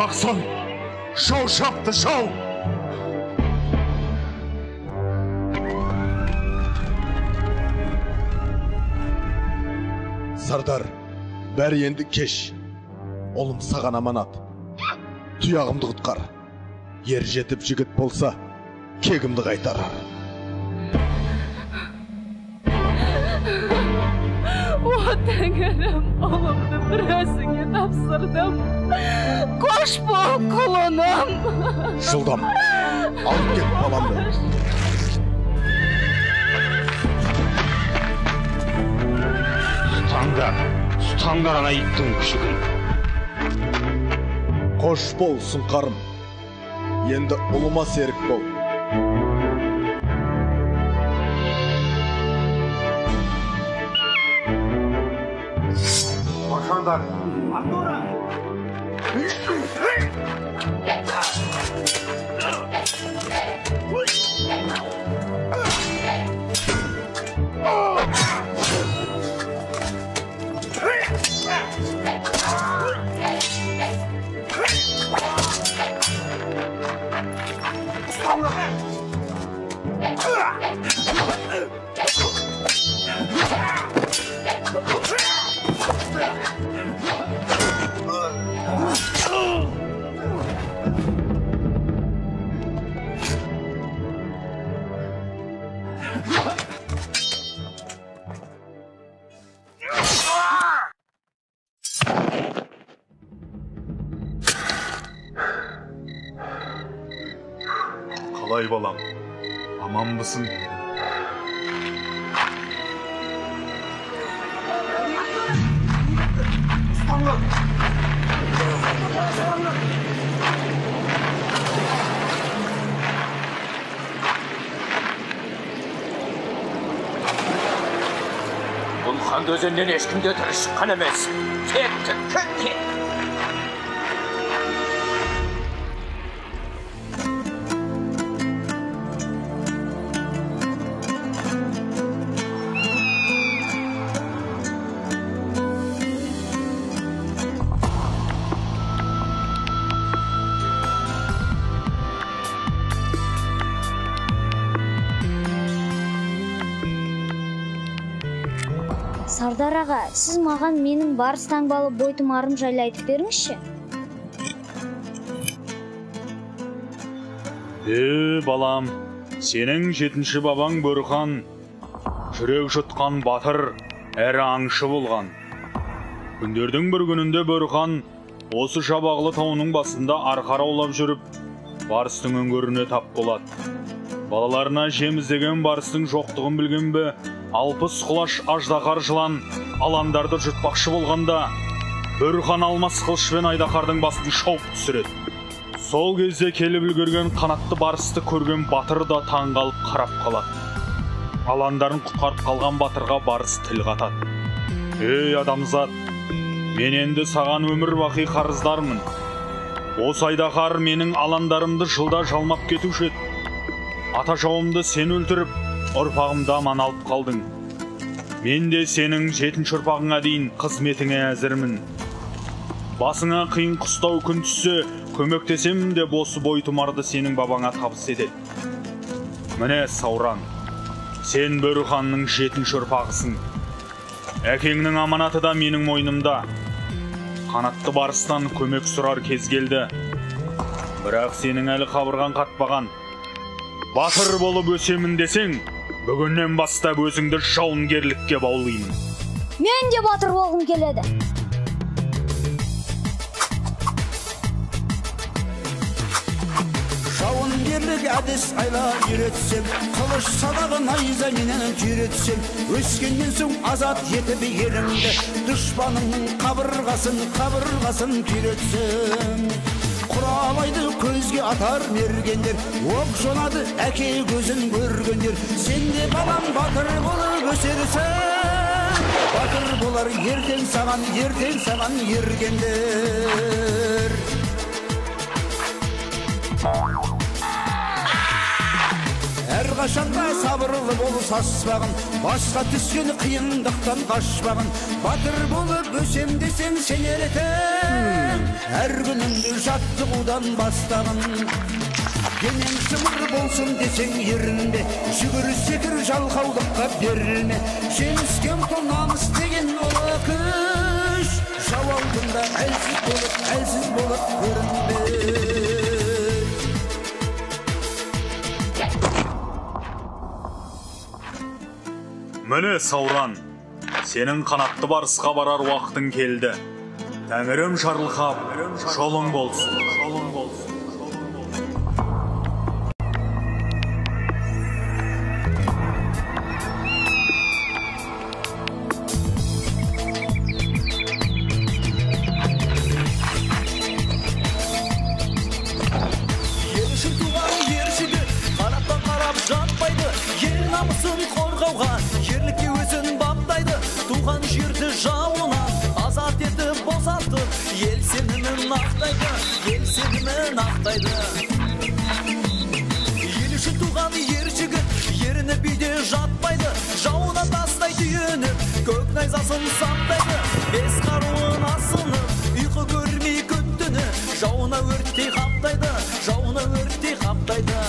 Takson, show şaptı show. Sardar, beri endi keş. Olum sağan amanat. Tuyağımdı kutkar. Yer jetip jigit bolsa, kegimdi qaytarar. O Tengrim, oğlumdu birazine tapsırdım. Koş bu kulunum. Жылдам, alıp ket balamdı. Tutangar ana ittің күшігін. Koş bol sunkarım. Endi uluma serik bol. Başandar. Kalay balam, aman mısın? Бұл ханды өзеннен ешкімде тірі шыққан емес. Кет. Сардар аға, сіз маған менің барыс таңбалы бойтұмарым жайлы айтып беріңізші. Балам, сенің 7-ші бабаң Бөрхан, жүрек жұтқан батыр, әрі аңшы болған. Күндердің бір күнінде Бөрхан осы Шабағлы тауының басында арқар аулап жүріп, барыстың өңгөріне тап болады. Балаларына жем іздеген барыстың жоқтығын білген бе, 60 құлаш аждақар жылан аландарды жұтпақшы болғанда, Бөрхан алмас қылышпен айдақардың басын шауып түсіреді. Сол кезде келіп үлгерген қанатты барысты көрген батыр да таңғалып қарап қалады. Аландарын құтқарып қалған батырға барыс тіл қатады. Ей адамзат, мен енді саған өмір бақи қарыздармын. Осы айдақар менің аландарымды жылда жалмап кетуші еді. Ата жауымды сен өлтіріп, ұрпағымды аман алып қалдың. Мен де сенің 7-ші ұрпағыңа дейін қызметіңе әзірмін. Басыңа қиын қыстау күн түссе, көмектесем де осы бойтұмарды сенің бабаңа табыс етеді. Міне Сауран, сен Бөрханның 7-ші ұрпағысың. Әкеңнің аманаты да менің мойнымда. Қанатты барыстан көмек сұрар кез келді. Бірақ сенің әлі қабырған қатпаған. Батыр болып өсемін десең, бүгіннен бастап өзіңді жауынгерлікке баулаймын. Мен де батыр болғым келеді. Жауынгерлік әдіс айла үйретсем, қылыш садағын найза менен түйретсем, өскеннен соң азат етіп елімді, дұшпанымның қабырғасын түйретсем. Құралайды көзге атар мергендер, оқ жонады әке көзін көргендер. Сенде балам батыр болып өсерсің, батыр болар ертең саған ергендер. Әр әрқашанда сабырлы бол саспағын, басқа түскен қиындықтан қашпағын. Батыр болып өсем десең сен еретін, әр күніңді жаттығудан бастағын. Денең шымыр болсын десең ерінбе, жүгір секір жалқаулыққа берілме. Жеңіске ұмтыл намыс деген ол күш, жау алдында әлсіз болып көрінбе. Міне Сауран, сенің қанатты барысқа барар уақытың келді. Тәңірім шарлықап, жолың болсын. Ершін туған ершігі, қараптан қарап жатпайды. Ел намысын қорғауға, ерлікке өзін баптайды. Туған жерді жауынан азат етіп босатып, ел сенімін ақтайды, ел сенімін ақтайды. Ел үшін туған ер жігіт, еріні биде жатпайды. Жауына тастай түйініп, көк найзасын саптайды. Бес қаруын асынып, ұйқы көрмей күн-түні, жауына өрттей қаптайды, жауына өрттей қаптайды.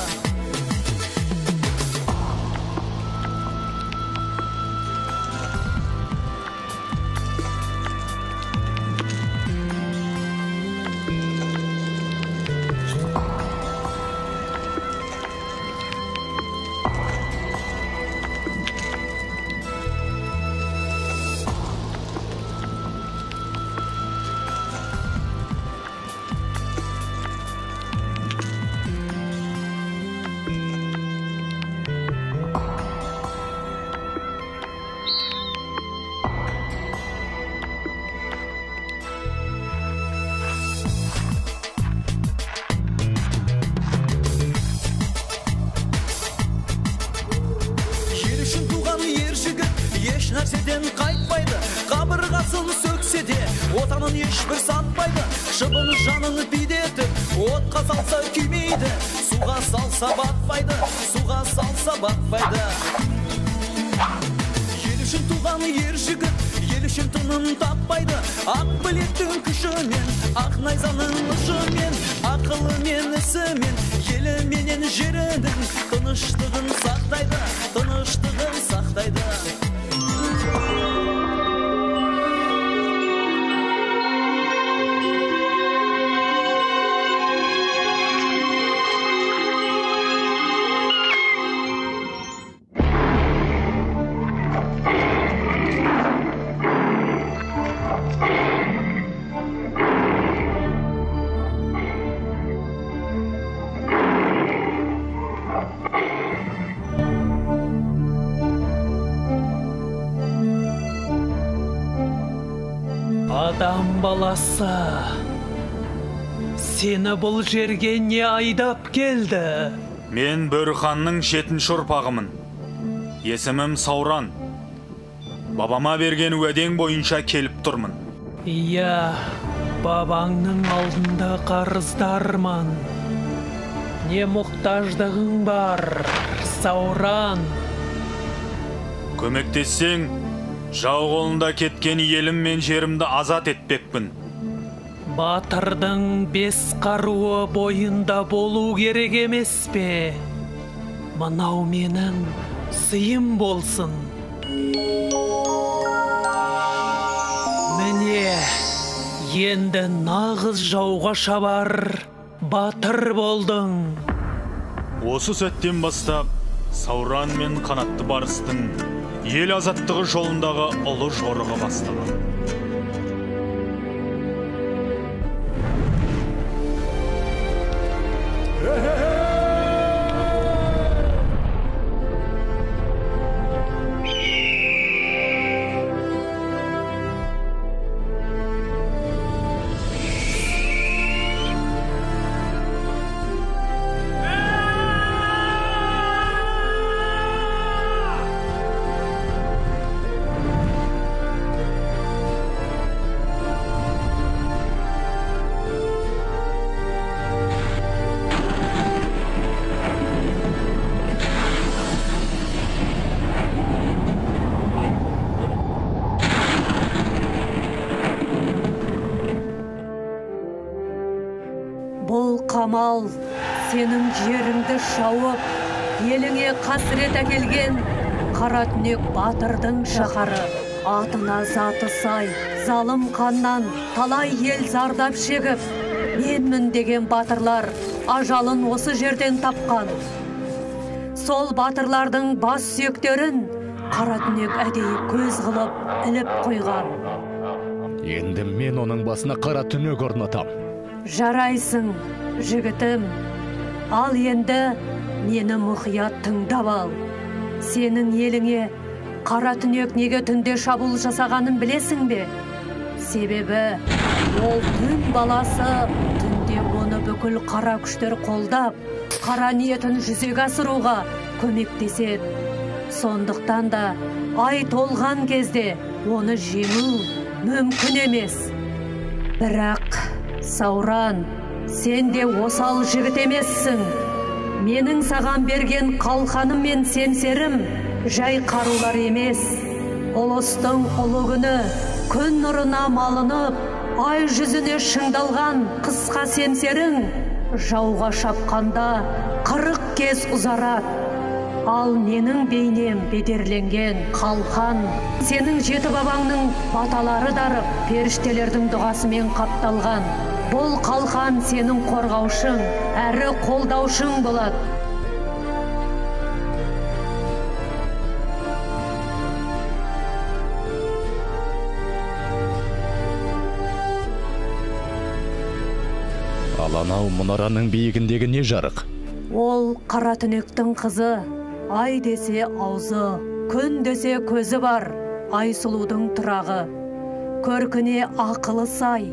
Нәрседен қайтпайды, қабырғасын сөксе де, отанын ешбір сатпайды. Шыбын жанын бидетіп, отқа салса күймейді, суға салса батпайды, суға салса батпайды. Ел үшін туған ер жігіт, ел үшін тынын таппайды. Ақ білектің күшімен, ақ найзаның ұшымен, ақылымен, ісімен, елі менен жерінің тыныштығын сақтайды, тыныштығын сақтайды. Адам баласы, сені бұл жерге не айдап келді? Мен Бөрханның 7-ші ұрпағымын. Есімім Сауран. Бабама берген уәдең бойынша келіп тұрмын. Иә, бабаңның алдында қарыздармын. Не мұқтаждығың бар, Сауран? Көмектессең, жау қолында кеткен елім мен жерімді азат етпекпін. Батырдың 5 қаруы бойында болу керек емес пе? Мынау менің сыйым болсын. Міне, енді нағыз жауға шабар батыр болдың. Осы сәттен бастап, Сауран мен қанатты барыстың ел азаттығы жолындағы ұлы жорығы басталды. Бұл қамал сенің жеріңді шауып, еліңе қасірет әкелген қара түнек батырдың шаһары. Атына заты сай, залым қаннан талай ел зардап шегіп, менмін деген батырлар ажалын осы жерден тапқан. Сол батырлардың бас сүйектерін қара түнек әдейі көз қылып іліп қойған. Енді мен оның басына қара түнек орнатам. Жарайсың, жігітім. Ал енді мені мұқият тыңдап ал. Сенің еліңе қара түнек неге түнде шабуыл жасағанын білесің бе? Себебі ол түн баласы, түнде оны бүкіл қара күштер қолдап, қара ниетін жүзеге асыруға көмектеседі. Сондықтан да ай толған кезде оны жеңу мүмкін емес. Бірақ Сауран, сен де осал жігіт емессің. Менің саған берген қалқаным мен семсерім жай қарулар емес. Ұлыстың ұлы күні күн нұрына малынып, ай жүзіне шыңдалған қысқа семсерің жауға шапқанда 40 кез ұзарады. Ал менің бейнем бедерленген қалқан, сенің жеті бабаңның баталары дарып, періштелердің дұғасымен қапталған. Бұл қалқан сенің қорғаушың, әрі қолдаушың болады. Ал анау мұнараның биігіндегі не жарық? Ол қара түнектің қызы. Ай десе аузы, күн десе көзі бар, Айсұлудың тұрағы. Көркіне ақылы сай,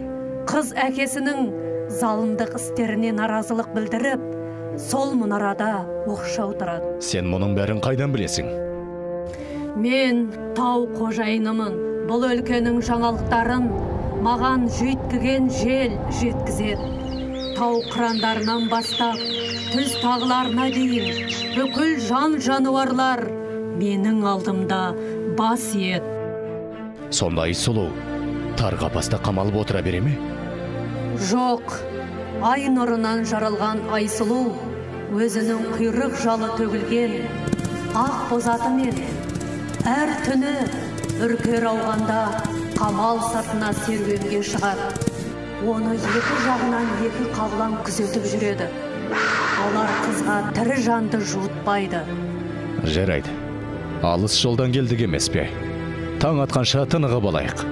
қыз әкесінің залымдық істеріне наразылық білдіріп, сол мұнарада оқшау тұрады. Сен мұның бәрін қайдан білесің? Мен тау қожайынымын. Бұл өлкенің жаңалықтарын маған жүйткіген жел жеткізеді. Тау қырандарынан бастап, түз тағыларына дейін бүкіл жан жануарлар менің алдымда бас ет. Сонда Айсұлу тар қапаста қамалып отыра бере ме? Жоқ, ай нұрынан жаралған Айсұлу өзінің құйрық жалы төгілген ақ бозатымен әр түні үркер ауғанда қамал сыртына серуенге шығады. Оны екі жағынан екі қабылан күзетіп жүреді. Олар қызға тірі жанды жуытпайды. Жарайды. Алыс жолдан келдік емес пе? Таң атқанша тынығып алайық.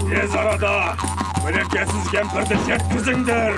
Tez arada mülekesiz kempirdi yetkizingdir.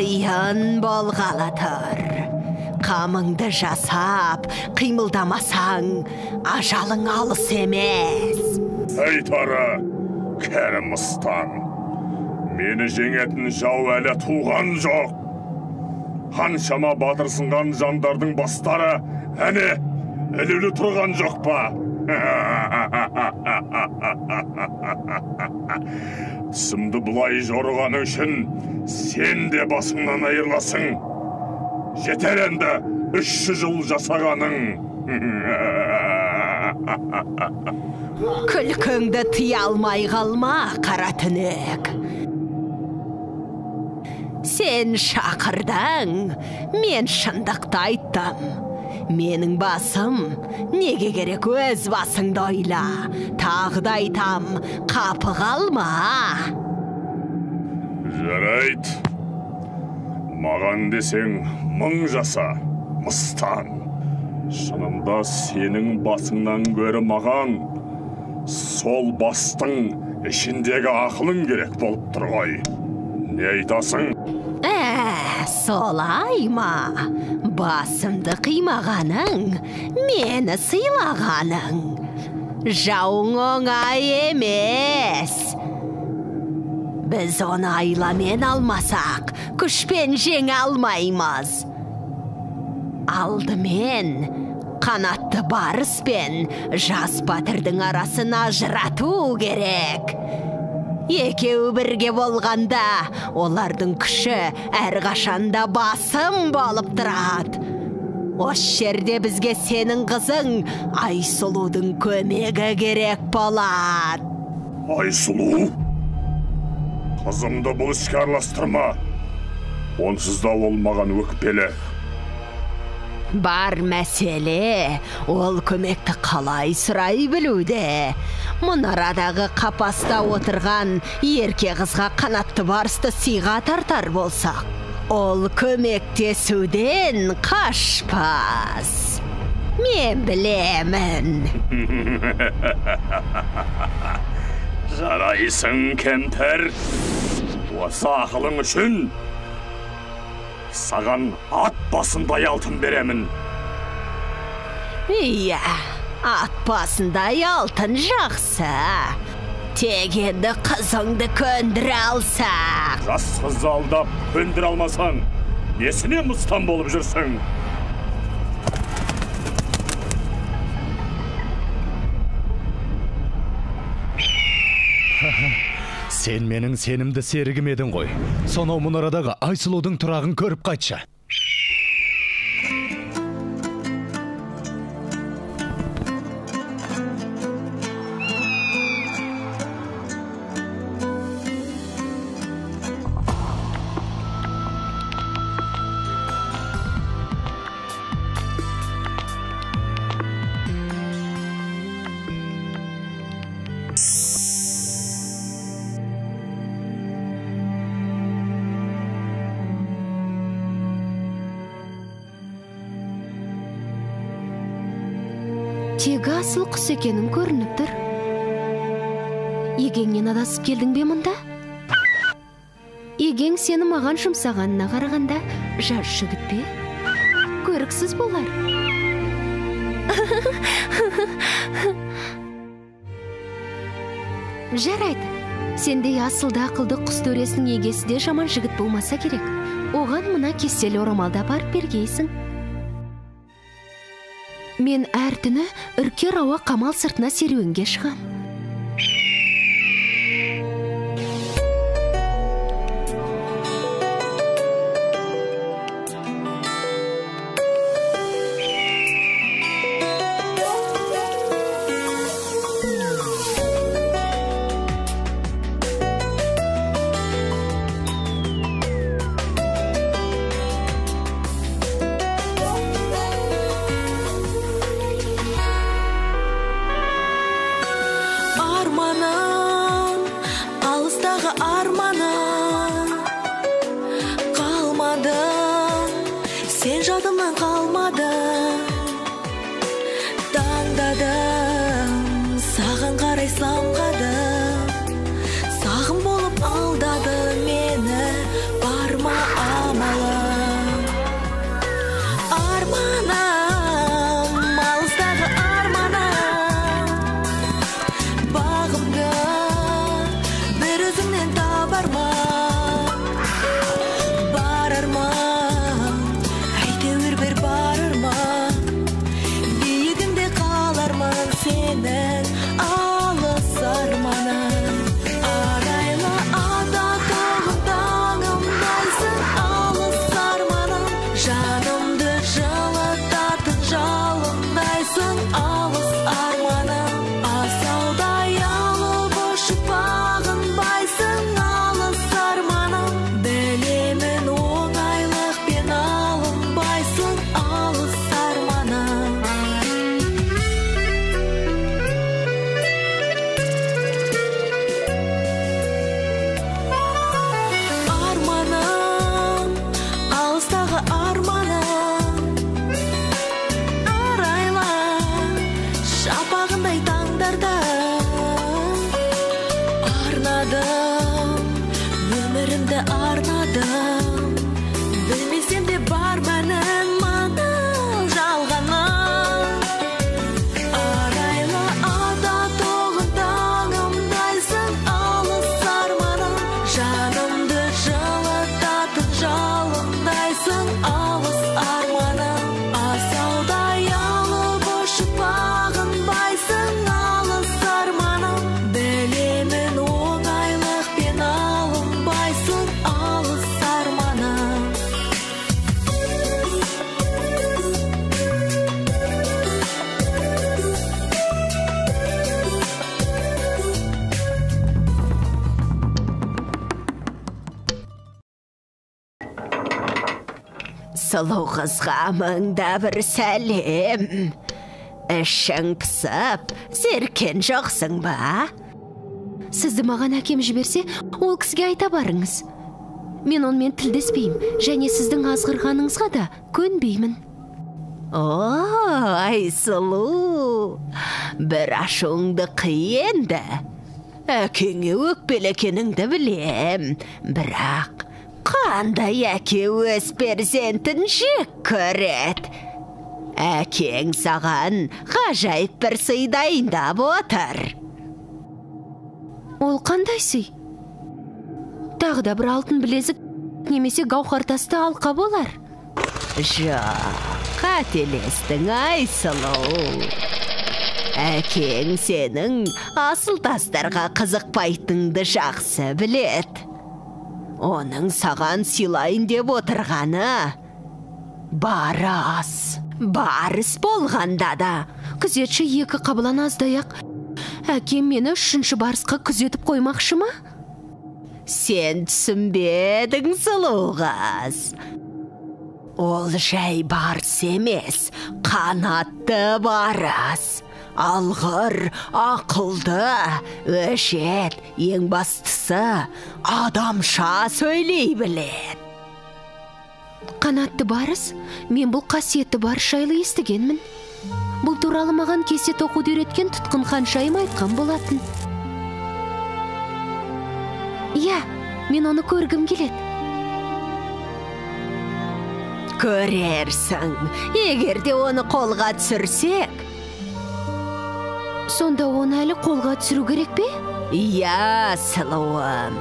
Қиын болғалы тұр. Қамыңды жасап, қимылдамасаң, ажалың алыс емес. Айтары, кәрі мыстан. Мені жеңетін жау әлі туған жоқ. Қаншама батырсынған жандардың бастары әне ілулі тұрған жоқ па? Сымды бұлай жорғаны үшін сен де басыңнан айырласың. Жетер енді 300 жыл жасағаның. Күлкіңді тыя алмай қалма, қара түнек. Сен шақырдың, мен шындықты айттым. Менің басым, неге керек өз басыңды ойла. Тағы да айтам, қапы қалма. Жарайт. Маған десең мың жаса, мыстан. Шынында сенің басыңнан гөрі маған сол бастың ішіндегі ақылың керек болып тұр ғой. Не айтасың? Солай ма? Басымды қимағаның, мені сыйлағаның. Жауың оңай емес. Біз оны айламен алмасақ, күшпен жеңе алмаймыз. Алдымен қанатты барыспен жас батырдың арасын ажырату керек. Екеуі бірге болғанда, олардың күші әрқашанда басым болып тұрады. Осы жерде бізге сенің қызың Айсұлудың көмегі керек болады. Айсұлу? Қызымды бұл іске араластырма. Онсыз да ол маған өкпелі. Бар мәселе, ол көмекті қалай сұрай білуде. Мұнарадағы қапаста отырған ерке қызға қанатты барысты сыйға тартар болсақ, ол көмектесуден қашпас. Мен білемін. Жарайсың, кемпір. Осы ақылың үшін саған ат басындай алтын беремін. Иә, ат басындай алтын жақсы. Тек енді қызыңды көндіре алсақ. Жас қызды алдап көндіре алмасаң, несіне мұстан болып жүрсің? Сен менің сенімді серігім едің ғой. Сонау мұнарадағы Айсұлудың тұрағын көріп қайтшы. Тегі асыл құс екенің көрініп тұр. Егеңнен адасып келдің бе мұнда? Егең сені маған жұмсағанына қарағанда жас жігіт пе? Көріксіз болар. Жарайды. Сендей асылды ақылды құс төресінің егесі де жаман жігіт болмаса керек. Оған мына кеселі орамалда барып бергейсің. Мен әр түні үркер ауа қамал сыртына серуенге шығам. Сен жадымнан қалмады, таңдадым, саған қарай самғадым. Сағым болып алдады мені, барма Сұлу қызға мыңда бір сәлем. Ішің пысып, зеркен жоқсың ба? Сізді маған әкем жіберсе, ол кісіге айта барыңыз. Мен онымен тілдеспеймін, және сіздің азғырғаныңызға да көнбеймін. О, Айсұлу, бір ашуыңды қиенді. Әкеңе өкпелекеніңді білем, бірақ қандай әке өз перзентін жек көреді. Әкең саған ғажайып бір сый дайындап отыр. Ол қандай сый? Тағы да бір алтын білезік немесе гауһар тасты алқа болар. Жоқ, қателестің, Айсұлу. Әкең сенің асыл тастарға қызықпайтынды жақсы білет. Оның саған сыйлайын деп отырғаны барыс болғанда да. Күзетші 2 қабылан аздаяқ. Әкем мені 3-ші барысқа күзетіп қоймақшы ма? Сен түсінбедің, сұлу қыз. Ол жай барыс емес, қанатты барыс. Алғыр, ақылды, өшет, ең бастысы, адамша сөйлей білет. Қанатты барыс? Мен бұл қасиетті барыс жайлы естігенмін. Бұл туралы маған кесет оқуды үйреткен тұтқын ханшайым айтқан болатын. Иә, мен оны көргім келеді. Көрерсің, егерде оны қолға түсірсек. Сонда оны әлі қолға түсіру керек пе? Иә, сұлуым.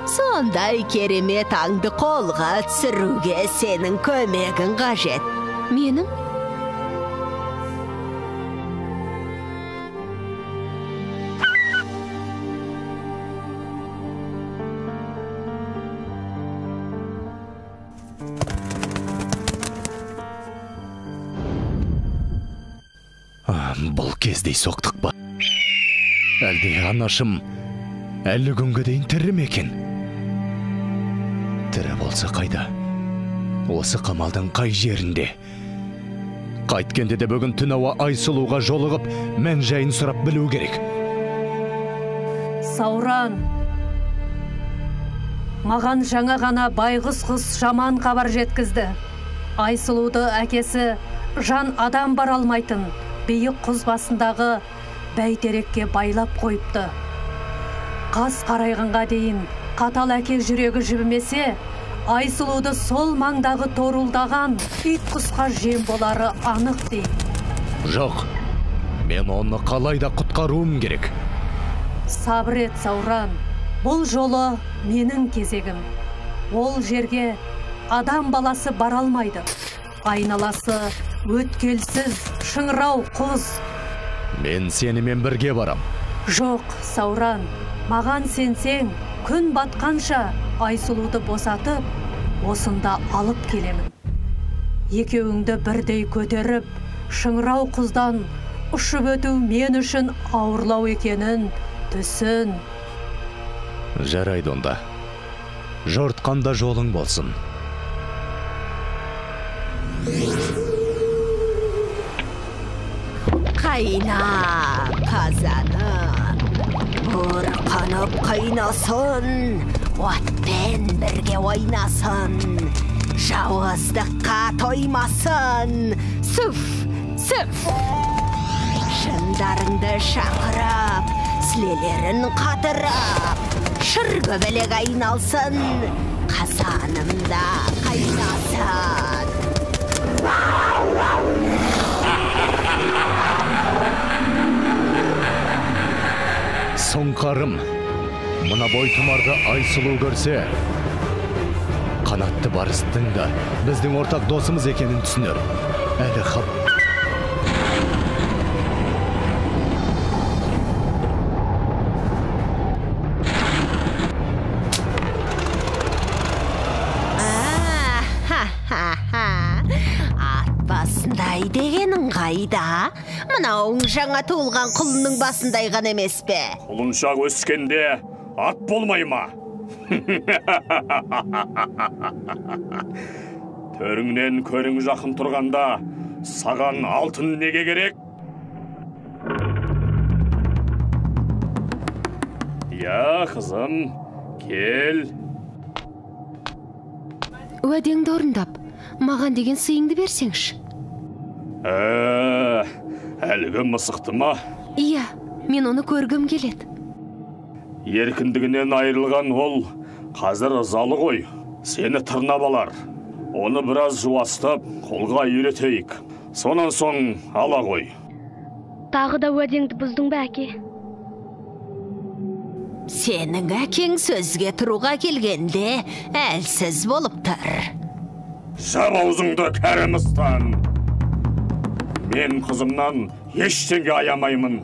Сондай керемет аңды қолға түсіруге сенің көмегің қажет. Менің? Бұл кездей соқтық ба? Әлде анашым әлі күнге дейін тірі ме екен? Тірі болса қайда? Осы қамалдың қай жерінде? Қайткенде де бүгін түн ауа Айсұлуға жолығып, мән жайын сұрап білу керек. Сауран, маған жаңа ғана байғұс қыз жаман хабар жеткізді. Айсұлуды әкесі жан адам бар алмайтын биік құз басындағы бәйтерекке байлап қойыпты. Қас қарайғанға дейін қатал әке жүрегі жібімесе, Айсұлуды сол маңдағы торулдаған ит құсқа жем болары анық дейді. Жоқ, мен оны қалайда құтқаруым керек. Сабыр ет, Сауран, бұл жолы менің кезегім. Ол жерге адам баласы бара алмайды. Айналасы өткелсіз, шыңырау құз. Мен сенімен бірге барам. Жоқ, Сауран, маған сенсең, күн батқанша Айсұлуды босатып, осында алып келемін. Екеуіңді бірдей көтеріп, шыңырау құздан ұшып өту мен үшін ауырлау екенін түсін. Жарайды онда. Жортқанда жолың болсын. Қайна, қазаны, бұрқанып қайнасын, отпен бірге ойнасын, жауыздыққа тоймасын, сүф, сүф. Шындарыңды шақырып, сілелерін қатырып, шыргөбелек айналсын, қазанымда қайнасын. Сұңқарым, мұна бойтұмарды Айсұлу көрсе, қанатты барыстың да біздің ортақ досымыз екенін түсінер. Әлі қап. Басындай дегенің қайда? Мынауың жаңа туылған құлынның басындай ғана емес пе? Құлыншақ өскенде ат болмай ма? Төріңнен көрің жақын тұрғанда, саған алтын неге керек? Я, қызым, кел. Уәдеңді орындап, маған деген сыйыңды берсеңші. Әлгі мысықты ма? Иә, мен оны көргім келеді. Еркіндігінен айырылған ол, қазір ызалы ғой. Сені тырнап алар. Оны біраз жуастап, қолға үйретейік. Сонан соң ала ғой. Тағы да уәдеңді бұздың ба, әке? Сенің әкең сөзге тұруға келгенде әлсіз болып тұр. Жап аузыңды, кәрімістан! Мен қызымнан ештеңе аямаймын.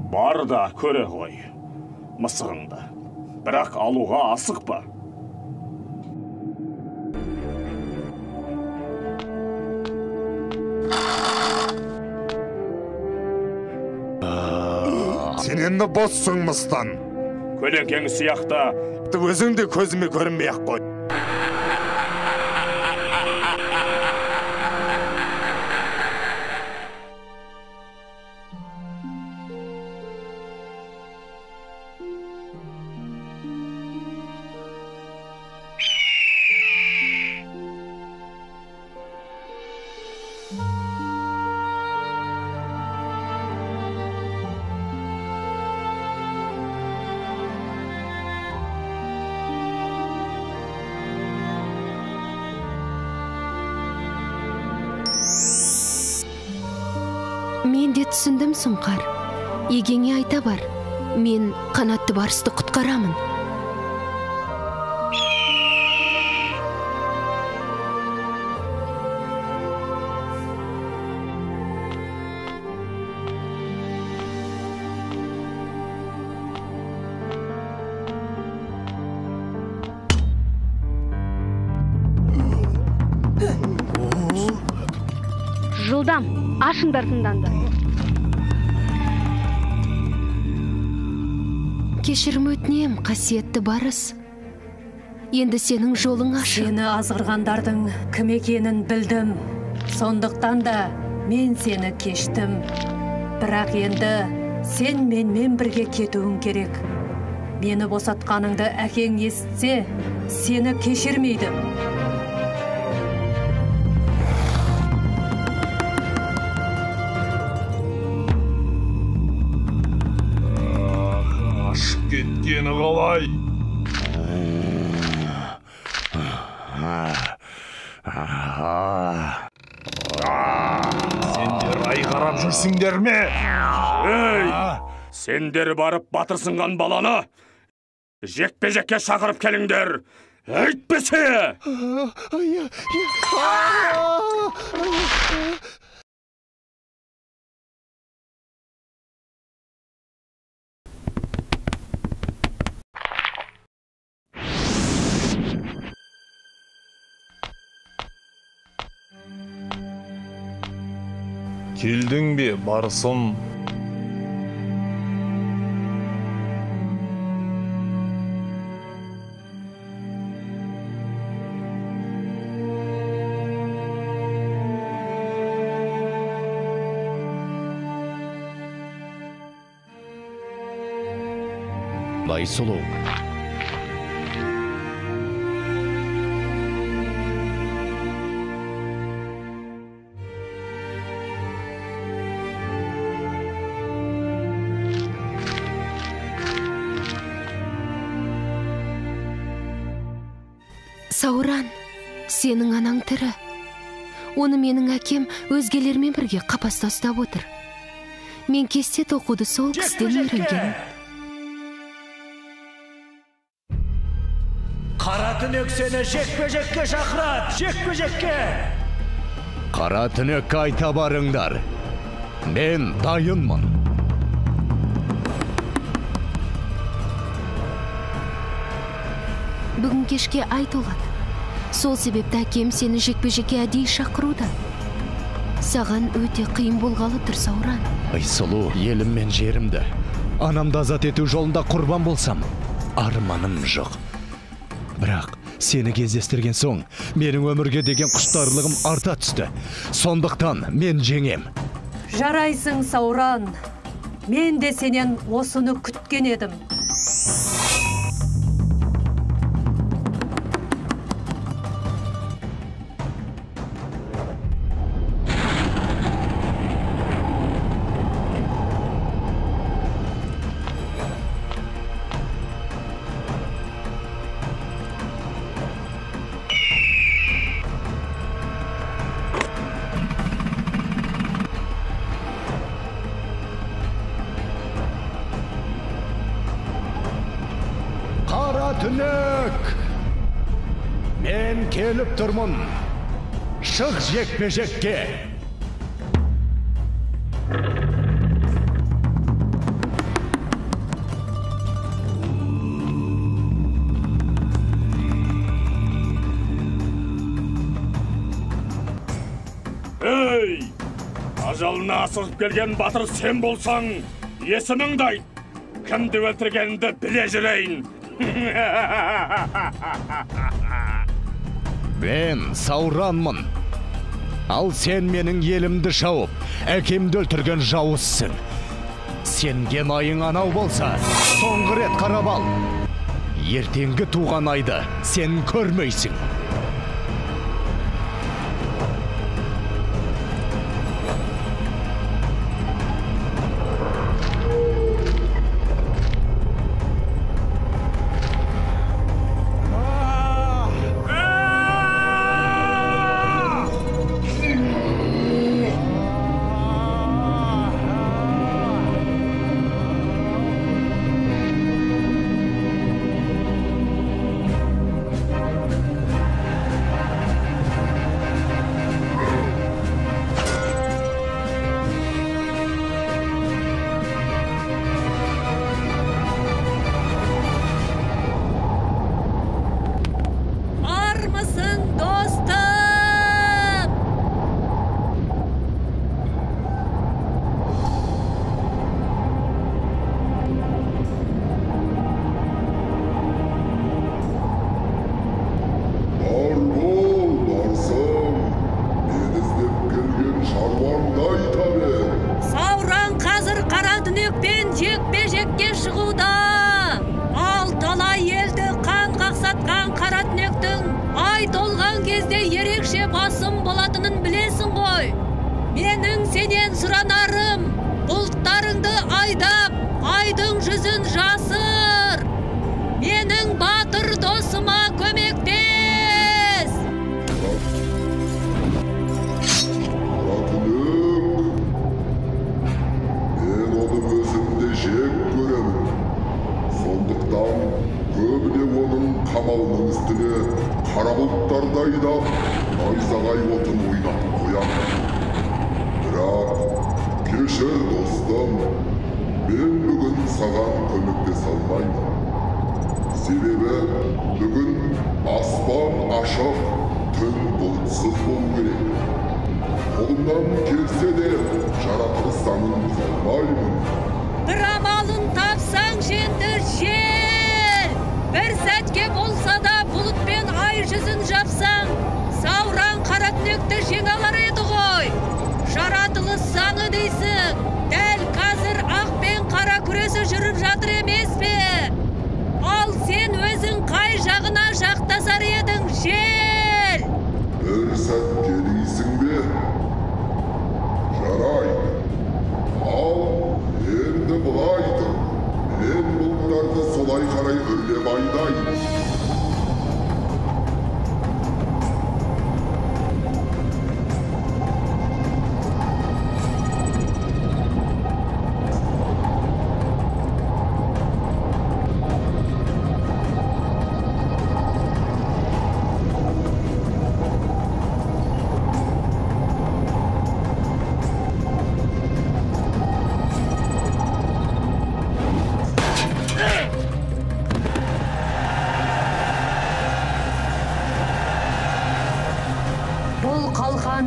Бар да көре ғой, мысығыңды. Бірақ алуға асықпа. Сен енді боссың, мыстан. Көлеңкең сияқта. Өзіңде көзіме көрінбей-ақ қой. Мен де түсіндім, Сұңқар. Егеңе айта бар. Мен қанатты барысты құтқарамын. Жылдам, ашыңдар тыңданды. Кешірім өтінем, қасиетті барыс. Енді сенің жолың ашық. Сені азғырғандардың кім екенін білдім. Сондықтан да мен сені кештім. Бірақ енді сен менімен бірге кетуің керек. Мені босатқаныңды әкең естісе, сені кешірмейді. Кеткені қалай? Сендер айғарап жүрсіңдер ме? Ей! Сендер барып батырсынған баланы жекпе-жекке шақырып келіңдер. Әйтпесе! Келдің бе, барысым? Айсұлу. Сауран, сенің анаң тірі. Оны менің әкем өзгелермен бірге қапаста ұстап отыр. Мен кесте тоқуды сол кісіден үйренгенмін. Қара түнек сені жекпе-жекке шақырады, жекпе-жекке! Қара түнек айта барыңдар. Мен дайынмын. Бүгін кешке айт олады. Сол себепті әкем сені жекпе-жекке әдейі шақыруда. Саған өте қиын болғалы тұр, Сауран. Айсұлу, елім мен жерімді анамды азат ету жолында құрбан болсам, арманым жоқ. Бірақ Сені кездестірген соң, менің өмірге деген құштарлығым арта түсті. Сондықтан мен жеңем. Жарайсың, Сауран. Мен де сенен осыны күткен едім. Түнек! Мен келіп тұрмын. Шық жекпе-жекке. Ей! Ажалына асығып келген батыр сен болсаң, есіміңді айт. Кімді өлтіргенді біле жүрейін. Мен Сауранмын. Ал сен менің елімді шауып, әкемді өлтірген жауызсың. Сенген айың анау болса, соңғы рет қарап ал. Ертеңгі туған айды сен көрмейсің.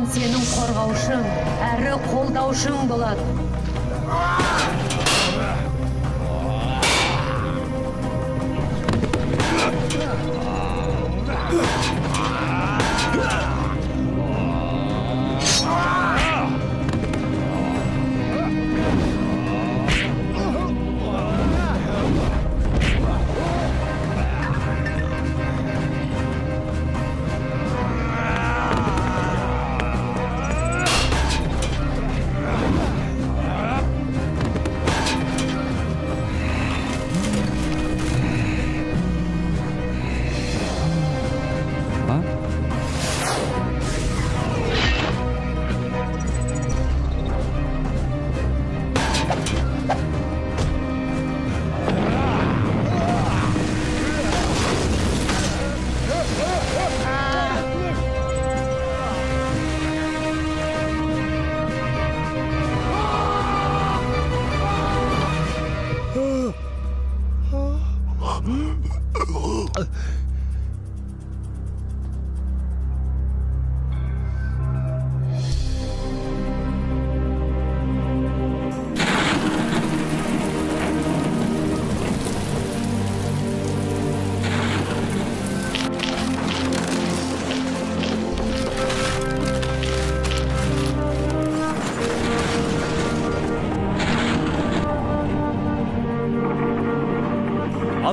Сенің қорғаушың, әрі қолдаушың болады.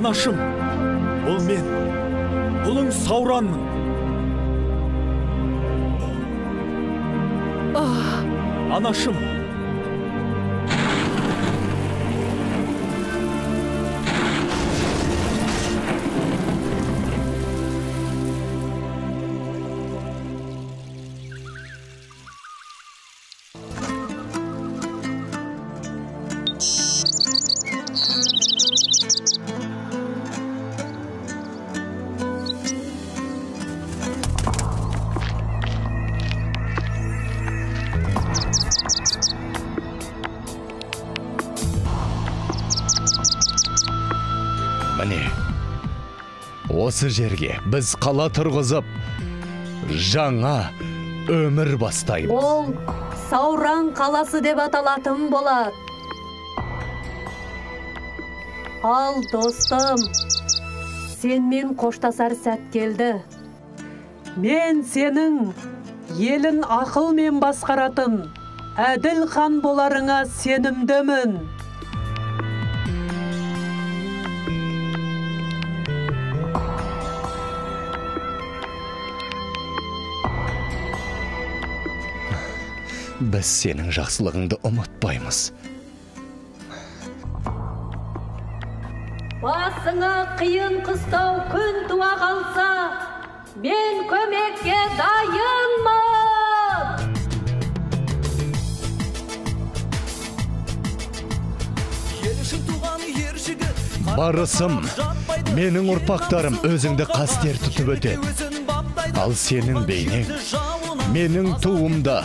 Анашым, бұл мен, ұлың Сауранмын. Анашым. Міне, осы жерге біз қала тұрғызып, жаңа өмір бастаймыз. Ол Сауран қаласы деп аталатын болады. Ал достым, сенмен қоштасар сәт келді. Мен сенің елін ақылмен басқаратын әділ хан боларыңа сенімдімін. Біз сенің жақсылығыңды ұмытпаймыз. Басыңа қиын қыстау күн туа қалса, мен көмекке дайынмын. Барысым, менің ұрпақтарым өзіңді қастер тұтып өтеді. Ал сенің бейнең, менің туымда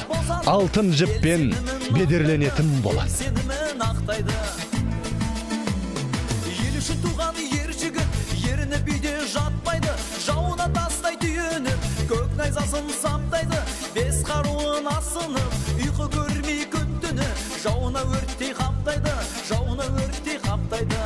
алтын жіппен бедерленетін болады. Ел үшін туған ер жігіт, еріні бүйде жатпайды, жауына тастай түйініп, көк найзасын саптайды, бес қаруын асынып, ұйқы көрмей күн түні, жауына өрттей қаптайды, жауына өрттей қаптайды.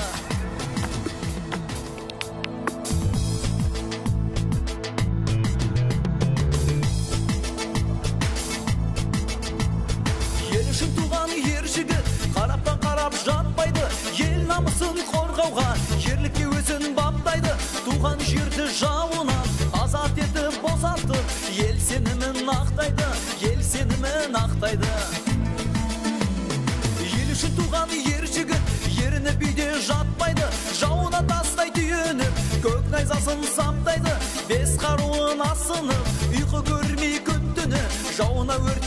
Ел үшін туған ер жігіт, қараптан қарап жатпайды, ел намысын қорғауға, ерлікке өзін баптайды, туған жерді жауынан азат етіп босатып, ел сенімін ақтайды, ел сенімін ақтайды. Ел үшін туған ер жігіт, еріні бүйде жатпайды, жауына тастай түйініп, көк найзасын саптайды, бес қаруын асынып, ұйқы көрмей күн түні, жауына өрт